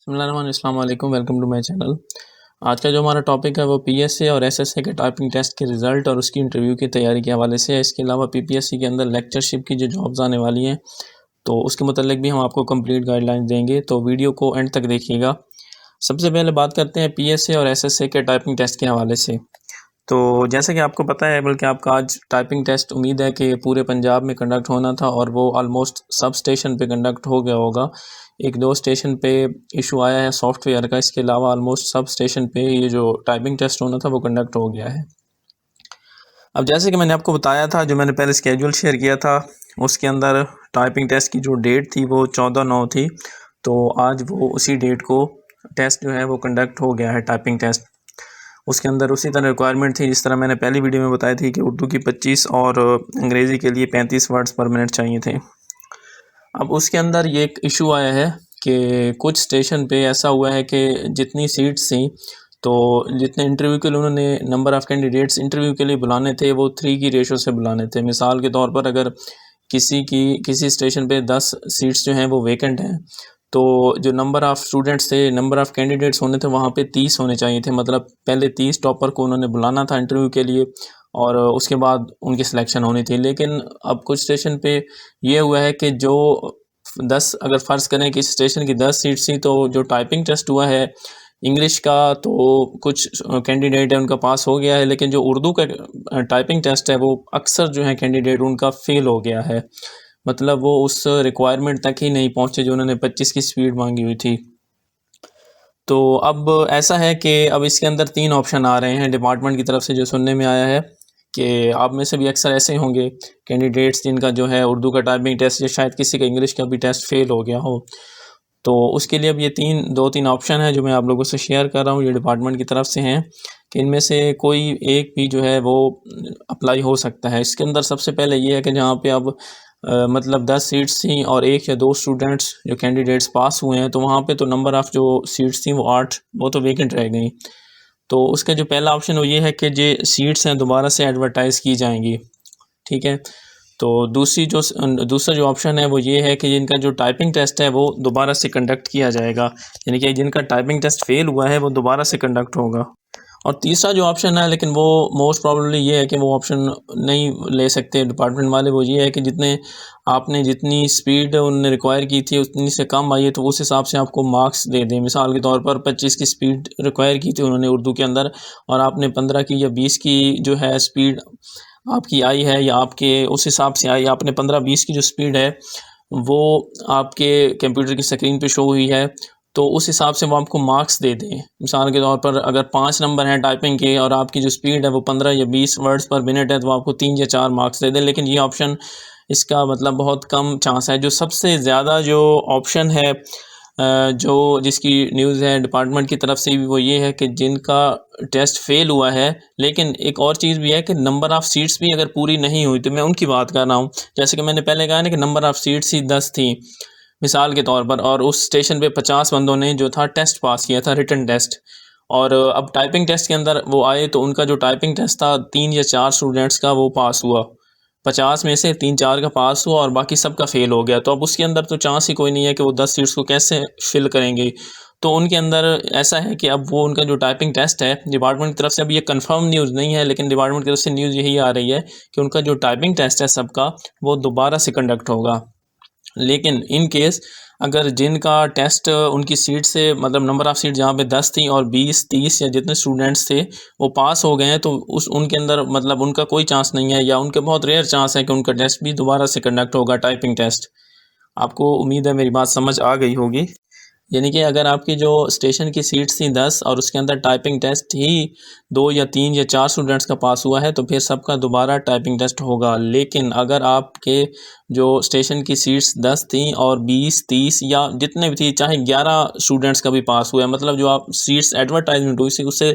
अस्सलाम वालेकुम, welcome to my channel. आज का जो हमारा टॉपिक है वो पीएसए और एसएसए के टाइपिंग टेस्ट के रिज़ल्ट और उसकी इंटरव्यू की तैयारी के हवाले से है। इसके अलावा पीपीएससी के अंदर लेक्चरशिप की जो जॉब्स आने वाली हैं तो उसके मतलब भी हम आपको कंप्लीट गाइडलाइन देंगे, तो वीडियो को एंड तक देखिएगा। सबसे पहले बात करते हैं पीएसए और एसएसए के टाइपिंग टेस्ट के हवाले से। तो जैसा कि आपको पता है, बल्कि आपका आज टाइपिंग टेस्ट उम्मीद है कि पूरे पंजाब में कंडक्ट होना था और वो ऑलमोस्ट सब स्टेशन पे कंडक्ट हो गया होगा। एक दो स्टेशन पे इशू आया है सॉफ्टवेयर का, इसके अलावा ऑलमोस्ट सब स्टेशन पे ये जो टाइपिंग टेस्ट होना था वो कंडक्ट हो गया है। अब जैसे कि मैंने आपको बताया था, जो मैंने पहले स्केड्यूल शेयर किया था उसके अंदर टाइपिंग टेस्ट की जो डेट थी वो 14/9 थी। तो आज वो उसी डेट को टेस्ट जो है वो कंडक्ट हो गया है टाइपिंग टेस्ट। उसके अंदर उसी तरह रिक्वायरमेंट थी जिस तरह मैंने पहली वीडियो में बताई थी कि उर्दू की 25 और अंग्रेज़ी के लिए 35 वर्ड्स पर मिनट चाहिए थे। अब उसके अंदर ये एक इशू आया है कि कुछ स्टेशन पे ऐसा हुआ है कि जितनी सीट्स थी, तो जितने इंटरव्यू के लिए उन्होंने नंबर ऑफ़ कैंडिडेट्स इंटरव्यू के लिए बुलाने थे वो 3 की रेशो से बुलाने थे। मिसाल के तौर पर अगर किसी स्टेशन पे 10 सीट्स जो हैं वो वैकेंट हैं, तो जो नंबर ऑफ़ स्टूडेंट्स थे, नंबर ऑफ़ कैंडिडेट्स होने थे वहाँ पे 30 होने चाहिए थे। मतलब पहले 30 टॉपर को उन्होंने बुलाना था इंटरव्यू के लिए और उसके बाद उनकी सिलेक्शन होनी थी। लेकिन अब कुछ स्टेशन पे ये हुआ है कि जो 10, अगर फ़र्ज़ करें कि स्टेशन की 10 सीट्स थी, तो जो टाइपिंग टेस्ट हुआ है इंग्लिश का तो कुछ कैंडिडेट है उनका पास हो गया है, लेकिन जो उर्दू का टाइपिंग टेस्ट है वो अक्सर जो है कैंडिडेट उनका फ़ेल हो गया है। मतलब वो उस रिक्वायरमेंट तक ही नहीं पहुँचे जो उन्होंने 25 की स्पीड मांगी हुई थी। तो अब ऐसा है कि अब इसके अंदर 3 ऑप्शन आ रहे हैं डिपार्टमेंट की तरफ से, जो सुनने में आया है कि आप में से भी अक्सर ऐसे होंगे कैंडिडेट्स जिनका जो है उर्दू का टाइपिंग टेस्ट या शायद किसी का इंग्लिश का भी टेस्ट फ़ेल हो गया हो। तो उसके लिए अब ये 2-3 ऑप्शन हैं जो मैं आप लोगों से शेयर कर रहा हूँ, ये डिपार्टमेंट की तरफ से हैं कि इनमें से कोई एक भी जो है वो अप्लाई हो सकता है। इसके अंदर सबसे पहले ये है कि जहाँ पे अब मतलब 10 सीट्स थी और 1 या 2 स्टूडेंट्स जो कैंडिडेट्स पास हुए हैं, तो वहाँ पे तो नंबर ऑफ़ जो सीट्स थी वो 8, वो तो वैकेंट रह गई। तो उसका जो पहला ऑप्शन वो ये है कि ये सीट्स हैं दोबारा से एडवर्टाइज़ की जाएंगी, ठीक है। तो दूसरा जो ऑप्शन है वो ये है कि जिनका जो टाइपिंग टेस्ट है वो दोबारा से कंडक्ट किया जाएगा, यानी कि जिनका टाइपिंग टेस्ट फ़ेल हुआ है वो दोबारा से कंडक्ट होगा। और तीसरा जो ऑप्शन है, लेकिन वो मोस्ट प्रोबेबली ये है कि वो ऑप्शन नहीं ले सकते डिपार्टमेंट वाले, वो ये है कि जितनी स्पीड उन्होंने रिक्वायर की थी उतनी से कम आई है तो उस हिसाब से आपको मार्क्स दे दें। मिसाल के तौर पर 25 की स्पीड रिक्वायर की थी उन्होंने उर्दू के अंदर और आपने 15 की या 20 की जो है स्पीड आपकी आई है, या आपके उस हिसाब से आई, आपने 15-20 की जो स्पीड है वो आपके कंप्यूटर की स्क्रीन पे शो हुई है, तो उस हिसाब से वो आपको मार्क्स दे दें। मिसाल के तौर पर अगर 5 नंबर हैं टाइपिंग के और आपकी जो स्पीड है वो 15 या 20 वर्ड्स पर मिनट है, तो आपको 3 या 4 मार्क्स दे दें। लेकिन ये ऑप्शन, इसका मतलब बहुत कम चांस है। जो सबसे ज़्यादा जो ऑप्शन है जो जिसकी न्यूज़ है डिपार्टमेंट की तरफ से भी, वो ये है कि जिनका टेस्ट फ़ेल हुआ है, लेकिन एक और चीज़ भी है कि नंबर ऑफ़ सीट्स भी अगर पूरी नहीं हुई, तो मैं उनकी बात कर रहा हूँ। जैसे कि मैंने पहले कहा ना कि नंबर ऑफ़ सीट्स ही 10 थी मिसाल के तौर पर, और उस स्टेशन पे 50 बंदों ने जो था टेस्ट पास किया था, रिटन टेस्ट। और अब टाइपिंग टेस्ट के अंदर वो आए तो उनका जो टाइपिंग टेस्ट था 3 या 4 स्टूडेंट्स का वो पास हुआ। 50 में से 3-4 का पास हुआ और बाकी सबका फ़ेल हो गया। तो अब उसके अंदर तो चांस ही कोई नहीं है कि वो 10 सीट्स को कैसे फ़िल करेंगे। तो उनके अंदर ऐसा है कि अब वो उनका जो टाइपिंग टेस्ट है डिपार्टमेंट की तरफ से, अब ये कंफर्म न्यूज़ नहीं है, लेकिन डिपार्टमेंट की तरफ से न्यूज़ यही आ रही है कि उनका जो टाइपिंग टेस्ट है सबका, वो दोबारा से कंडक्ट होगा। लेकिन इन केस अगर जिनका टेस्ट उनकी सीट से, मतलब नंबर ऑफ़ सीट जहाँ पे 10 थी और 20, 30 या जितने स्टूडेंट्स थे वो पास हो गए हैं, तो उनके अंदर मतलब उनका कोई चांस नहीं है, या उनके बहुत रेयर चांस है कि उनका टेस्ट भी दोबारा से कंडक्ट होगा, टाइपिंग टेस्ट। आपको उम्मीद है मेरी बात समझ आ गई होगी। यानी कि अगर आपकी जो स्टेशन की सीट्स थी 10 और उसके अंदर टाइपिंग टेस्ट ही 2 या 3 या 4 स्टूडेंट्स का पास हुआ है, तो फिर सबका दोबारा टाइपिंग टेस्ट होगा। लेकिन अगर आपके जो स्टेशन की सीट्स 10 थी और 20, 30 या जितने भी थी, चाहे 11 स्टूडेंट्स का भी पास हुआ है, मतलब जो आप सीट्स एडवर्टाइजमेंट हुई थी उससे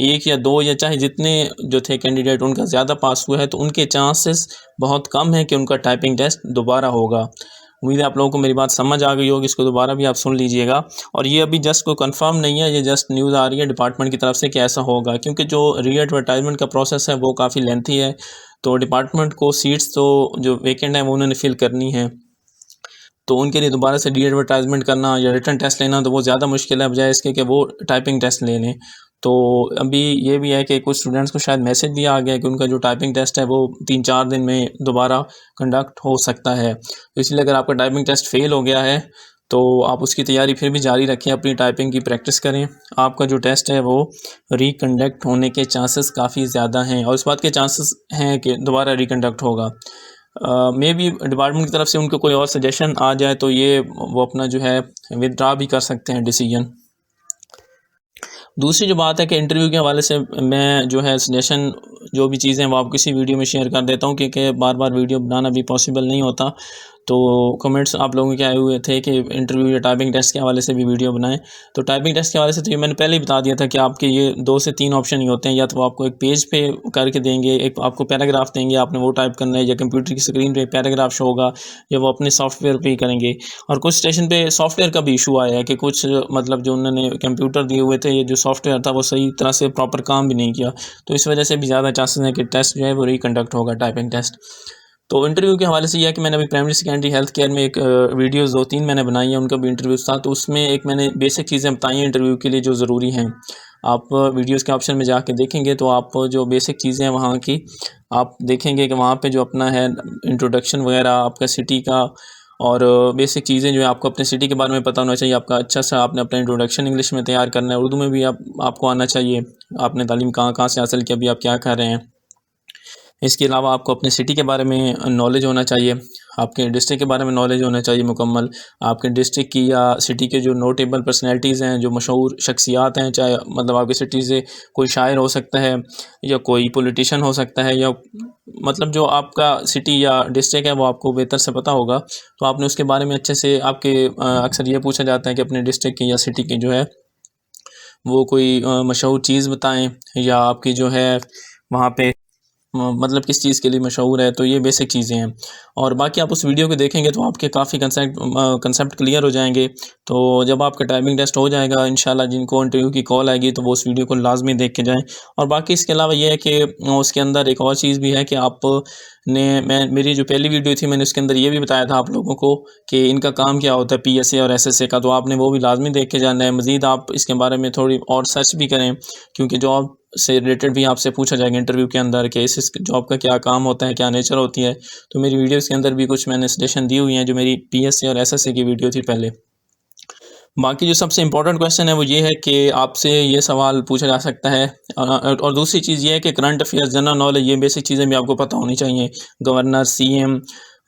1 या 2 या चाहे जितने जो थे कैंडिडेट उनका ज़्यादा पास हुआ है, तो उनके चांसेस बहुत कम है कि उनका टाइपिंग टेस्ट दोबारा होगा। उम्मीद है आप लोगों को मेरी बात समझ आ गई होगी, इसको दोबारा भी आप सुन लीजिएगा। और ये अभी जस्ट कोई कंफर्म नहीं है, ये जस्ट न्यूज़ आ रही है डिपार्टमेंट की तरफ से कि ऐसा होगा, क्योंकि जो री एडवर्टाइजमेंट का प्रोसेस है वो काफ़ी लेंथी है, तो डिपार्टमेंट को सीट्स तो जो वैकेंट है वो उन्होंने फिल करनी है। तो उनके लिए दोबारा से री एडवर्टाइजमेंट करना या रिटन टेस्ट लेना तो वो ज़्यादा मुश्किल है, बजाय इसके कि वो टाइपिंग टेस्ट ले लें। तो अभी ये भी है कि कुछ स्टूडेंट्स को शायद मैसेज दिया आ गया है कि उनका जो टाइपिंग टेस्ट है वो 3-4 दिन में दोबारा कंडक्ट हो सकता है। तो इसलिए अगर आपका टाइपिंग टेस्ट फेल हो गया है तो आप उसकी तैयारी फिर भी जारी रखें, अपनी टाइपिंग की प्रैक्टिस करें। आपका जो टेस्ट है वो रिकंडक्ट होने के चांसेस काफ़ी ज़्यादा हैं, और इस बात के चांसेस हैं कि दोबारा रिकंडक्ट होगा। मे बी डिपार्टमेंट की तरफ से उनको कोई और सजेशन आ जाए तो ये वो अपना जो है विथड्रा भी कर सकते हैं डिसीजन। दूसरी जो बात है कि इंटरव्यू के हवाले से मैं जो है सजेशन जो भी चीज़ें वो आपको किसी वीडियो में शेयर कर देता हूँ, क्योंकि बार बार वीडियो बनाना भी पॉसिबल नहीं होता। तो कमेंट्स आप लोगों के आए हुए थे कि इंटरव्यू या टाइपिंग टेस्ट के हवाले से भी वीडियो बनाएं। तो टाइपिंग टेस्ट के हवाले से तो ये मैंने पहले ही बता दिया था कि आपके ये 2 से 3 ऑप्शन ही होते हैं, या तो वो आपको एक पेज पे करके देंगे, एक आपको पैराग्राफ देंगे, आपने वो टाइप करना है, या कंप्यूटर की स्क्रीन पे पैराग्राफ शो होगा, या वो अपने सॉफ्टवेयर पे ही करेंगे। और कुछ स्टेशन पे सॉफ्टवेयर का भी इशू आया है कि कुछ मतलब जो उन्होंने कंप्यूटर दिए हुए थे, ये जो सॉफ्टवेयर था वो सही तरह से प्रॉपर काम भी नहीं किया, तो इस वजह से भी ज़्यादा चांसेस हैं कि टेस्ट जो है वो रिकंडक्ट होगा, टाइपिंग टेस्ट। तो इंटरव्यू के हवाले से यह है कि मैंने अभी प्राइमरी सेकेंडरी हेल्थ केयर में एक वीडियोज़ 2-3 मैंने बनाई हैं, उनका भी इंटरव्यूज़ था, तो उसमें एक मैंने बेसिक चीज़ें बताई हैं इंटरव्यू के लिए जो ज़रूरी हैं। आप वीडियोज़ के ऑप्शन में जाके देखेंगे तो आप जो बेसिक चीज़ें हैं वहाँ की आप देखेंगे कि वहाँ पे जो अपना है इंट्रोडक्शन वगैरह आपका सिटी का, और बेसिक चीज़ें जो है आपको अपने सिटी के बारे में पता होना चाहिए। आपका अच्छा सा आपने अपना इंट्रोडक्शन इंग्लिश में तैयार करना है, उर्दू में भी आपको आना चाहिए। आपने तालीम कहाँ से हासिल की, अभी आप क्या कर रहे हैं। इसके अलावा आपको अपने सिटी के बारे में नॉलेज होना चाहिए, आपके डिस्ट्रिक्ट के बारे में नॉलेज होना चाहिए मुकम्मल। आपके डिस्ट्रिक्ट की या सिटी के जो नोटेबल पर्सनैलिटीज़ हैं, जो मशहूर शख्सियात हैं, चाहे मतलब आपकी सिटी से कोई शायर हो सकता है या कोई पॉलिटिशियन हो सकता है, या मतलब जो आपका सिटी या डिस्ट्रिक्ट है वो आपको बेहतर से पता होगा, तो आपने उसके बारे में अच्छे से आपके अक्सर ये पूछा जाता है कि अपने डिस्ट्रिक्ट की या सिटी की जो है वो कोई मशहूर चीज़ बताएँ, या आपकी जो है वहाँ पे मतलब किस चीज़ के लिए मशहूर है। तो ये बेसिक चीज़ें हैं, और बाकी आप उस वीडियो को देखेंगे तो आपके काफ़ी कंसेप्ट क्लियर हो जाएंगे। तो जब आपका टाइपिंग टेस्ट हो जाएगा इंशाल्लाह, जिनको इंटरव्यू की कॉल आएगी तो वो उस वीडियो को लाजमी देख के जाएं। और बाकी इसके अलावा ये है कि उसके अंदर एक और चीज़ भी है कि मेरी जो पहली वीडियो थी मैंने उसके अंदर ये भी बताया था आप लोगों को कि इनका काम क्या होता है, PSA और SSA का, तो आपने वो भी लाजमी देख के जाना है। मज़ीद आप इसके बारे में थोड़ी और सर्च भी करें, क्योंकि जॉब से रिलेटेड भी आपसे पूछा जाएगा इंटरव्यू के अंदर कि इस जॉब का क्या काम होता है, क्या नेचर होती है। तो मेरी वीडियोस के अंदर भी कुछ मैंने सजेशन दी हुई हैं जो मेरी PSA और SSA की वीडियो थी पहले। बाकी जो सबसे इम्पोर्टेंट क्वेश्चन है वो ये है कि आपसे ये सवाल पूछा जा सकता है, और दूसरी चीज़ ये है कि करंट अफेयर्स, जनरल नॉलेज, ये बेसिक चीज़ें भी आपको पता होनी चाहिए। गवर्नर, CM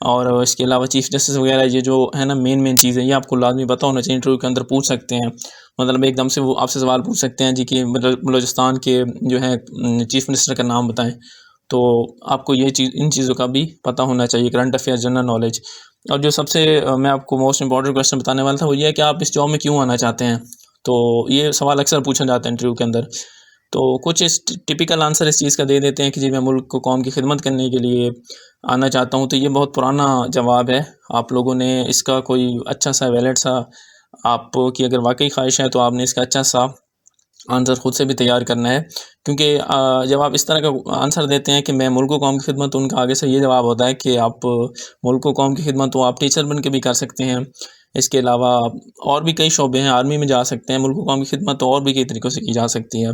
और इसके अलावा चीफ जस्टिस वगैरह, ये जो है ना मेन चीज़ें, ये आपको लाजमी पता होना चाहिए। इंटरव्यू के अंदर पूछ सकते हैं, मतलब एकदम से वो आपसे सवाल पूछ सकते हैं जी कि बलूचिस्तान के जो है चीफ मिनिस्टर का नाम बताएं। तो आपको ये चीज़, इन चीज़ों का भी पता होना चाहिए, करंट अफेयर्स, जनरल नॉलेज। और जो सबसे मैं आपको मोस्ट इंपॉर्टेंट क्वेश्चन बताने वाला था वो ये है कि आप इस जॉब में क्यों आना चाहते हैं। तो ये सवाल अक्सर पूछा जाता है इंटरव्यू के अंदर। तो कुछ इस टिपिकल आंसर इस चीज़ का दे देते हैं कि जी मैं मुल्क को, कौम की खिदमत करने के लिए आना चाहता हूँ। तो ये बहुत पुराना जवाब है, आप लोगों ने इसका कोई अच्छा सा वैलिड सा, आपकी अगर वाकई ख्वाहिश है तो आपने इसका अच्छा सा आंसर ख़ुद से भी तैयार करना है। क्योंकि जब आप इस तरह का आंसर देते हैं कि मैं मुल्क व कौम की खिदमत, तो उनका आगे से ये जवाब होता है कि आप मुल्क व कौम की खिदमत तो आप टीचर बन के भी कर सकते हैं। इसके अलावा और भी कई शोबे हैं, आर्मी में जा सकते हैं। मुल्क व कौम की खिदमत तो और भी कई तरीक़ों से की जा सकती है।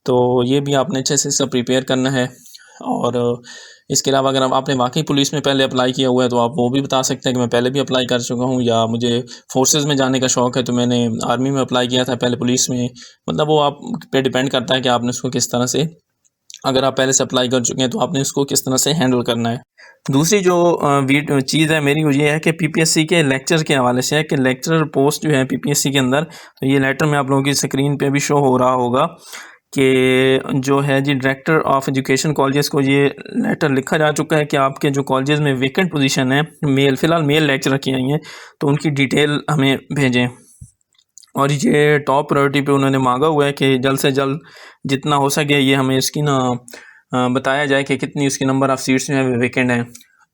तो ये भी आपने अच्छे से इसका प्रिपेयर करना है। और इसके अलावा अगर आपने वाकई पुलिस में पहले अप्लाई किया हुआ है तो आप वो भी बता सकते हैं कि मैं पहले भी अप्लाई कर चुका हूँ, या मुझे फोर्सेस में जाने का शौक़ है तो मैंने आर्मी में अप्लाई किया था, पहले पुलिस में। मतलब वो आप पे डिपेंड करता है कि आपने उसको किस तरह से, अगर आप पहले से अप्लाई कर चुके हैं तो आपने उसको किस तरह से हैंडल करना है। दूसरी जो चीज़ है मेरी, वो ये है कि PPSC के लेक्चर के हवाले से है कि लेक्चर पोस्ट जो है PPSC के अंदर, तो ये लेटर में आप लोगों की स्क्रीन पे भी शो हो रहा होगा कि जो है जी डायरेक्टर ऑफ एजुकेशन कॉलेजेस को ये लेटर लिखा जा चुका है कि आपके जो कॉलेजेस में वेकेंट पोजीशन है, फ़िलहाल मेल लेक्चरर की आई हैं, तो उनकी डिटेल हमें भेजें। और ये टॉप प्रायोरिटी पे उन्होंने मांगा हुआ है कि जल्द से जल्द जितना हो सके ये हमें इसकी ना बताया जाए कि कितनी उसकी नंबर ऑफ़ सीट्स जो है वेकेंट हैं।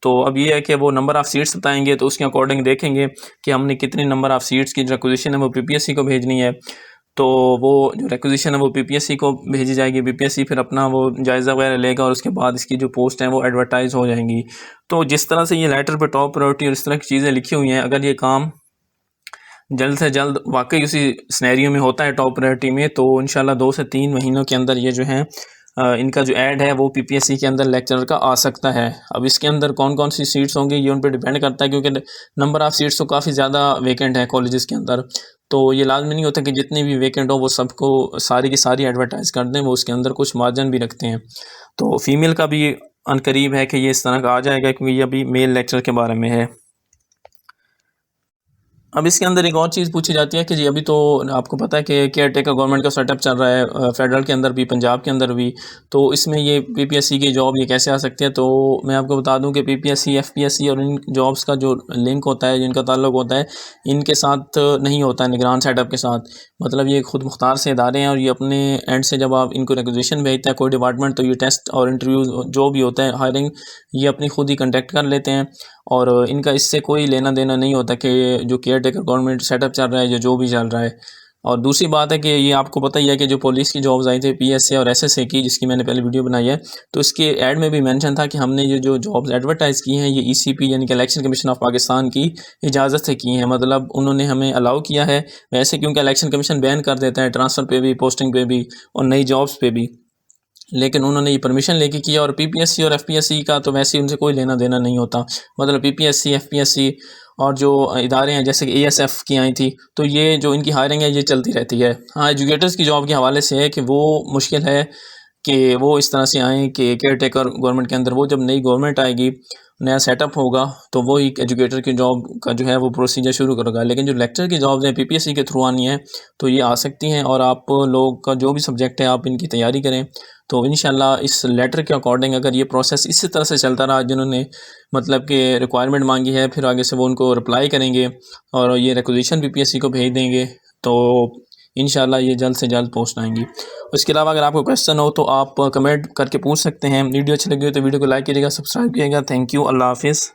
तो अब ये है कि वो नंबर ऑफ़ सीट्स बताएंगे तो उसके अकॉर्डिंग देखेंगे कि हमने कितनी नंबर ऑफ़ सीट्स की जो रिक्वेजिशन है वो PPSC को भेजनी है। तो वो जो रिक्वेजिशन है वो पीपीएससी को भेजी जाएगी। पीपीएससी फिर अपना वो जायज़ा वगैरह लेगा और उसके बाद इसकी जो पोस्ट हैं वो एडवर्टाइज़ हो जाएंगी। तो जिस तरह से ये लेटर पे टॉप प्रायोरिटी और इस तरह की चीज़ें लिखी हुई हैं, अगर ये काम जल्द से जल्द वाकई उसी सिनेरियो में होता है टॉप प्रायोरिटी में, तो इंशाल्लाह 2 से 3 महीनों के अंदर ये जो है इनका जो ऐड है वो पीपीएससी के अंदर लेक्चरर का आ सकता है। अब इसके अंदर कौन कौन सी सीट्स होंगी ये उन पर डिपेंड करता है, क्योंकि नंबर ऑफ़ सीट्स तो काफ़ी ज़्यादा वेकेंट है कॉलेजेस के अंदर। तो ये लाजमी नहीं होता कि जितनी भी वेकेंट हो वो सबको सारी की सारी एडवर्टाइज़ कर दें, वो उसके अंदर कुछ मार्जिन भी रखते हैं। तो फीमेल का भी अनकरीब है कि ये इस तरह का आ जाएगा, क्योंकि ये अभी मेल लेक्चर के बारे में है। अब इसके अंदर एक और चीज़ पूछी जाती है कि जी अभी तो आपको पता है कि केयर टेकर गवर्नमेंट का सेटअप चल रहा है, फेडरल के अंदर भी, पंजाब के अंदर भी। तो इसमें ये पीपीएससी की जॉब ये कैसे आ सकती है? तो मैं आपको बता दूं कि पीपीएससी, एफपीएससी और इन जॉब्स का जो लिंक होता है, जिनका ताल्लुक होता है, इनके साथ नहीं होता है निगरान सेटअप के साथ। मतलब ये खुद मुख्तार से इदारे हैं और ये अपने एंड से जब आप इनको रिक्वेजिशन भेजता है कोई डिपार्टमेंट, तो ये टेस्ट और इंटरव्यू जो भी होता है, हायरिंग, ये अपनी खुद ही कंडक्ट कर लेते हैं और इनका इससे कोई लेना देना नहीं होता कि जो केयर टेकर गवर्नमेंट सेटअप चल रहा है, जो भी चल रहा है। और दूसरी बात है कि ये आपको पता ही है कि जो पुलिस की जॉब्स आई थी पीएसए और एसएसए की, जिसकी मैंने पहले वीडियो बनाई है, तो इसके ऐड में भी मेंशन था कि हमने ये जो जॉब्स एडवर्टाइज़ की हैं ये ईसीपी यानी कि इलेक्शन कमीशन ऑफ पाकिस्तान की इजाज़त से की हैं। मतलब उन्होंने हमें अलाउ किया है। वैसे क्योंकि इलेक्शन कमीशन बैन कर देता है ट्रांसफ़र पे भी, पोस्टिंग पे भी और नई जॉब्स पे भी, लेकिन उन्होंने ये परमिशन लेके किया। और पीपीएससी और एफपीएससी का तो वैसे ही उनसे कोई लेना देना नहीं होता। मतलब पीपीएससी, एफपीएससी और जो इदारे हैं जैसे कि एएसएफ की आई थी, तो ये जो इनकी हायरिंग है ये चलती रहती है। हाँ, एजुकेटर्स की जॉब के हवाले से है कि वो मुश्किल है कि वो इस तरह से आएँ कि केयर टेकर गवर्नमेंट के अंदर, वो जब नई गवर्नमेंट आएगी, नया सेटअप होगा, तो वो एक एजुकेटर की जॉब का जो है वो प्रोसीजर शुरू करेगा। लेकिन जो लेक्चर की जॉब्स हैं पीपीएससी के थ्रू आनी है, तो ये आ सकती हैं और आप लोग का जो भी सब्जेक्ट है आप इनकी तैयारी करें। तो इंशाल्लाह इस लेटर के अकॉर्डिंग अगर ये प्रोसेस इसी तरह से चलता रहा, जिन्होंने मतलब कि रिक्वायरमेंट मांगी है, फिर आगे से वो उनको रिप्लाई करेंगे और ये रिक्वेजिशन पीपीएससी को भेज देंगे, तो इंशाल्लाह ये जल्द से जल्द पोस्ट आएंगी। उसके अलावा अगर आपको क्वेश्चन हो तो आप कमेंट करके पूछ सकते हैं। वीडियो अच्छी लगी हो तो वीडियो को लाइक कीजिएगा, सब्सक्राइब कीजिएगा। थैंक यू, अल्लाह हाफिज़।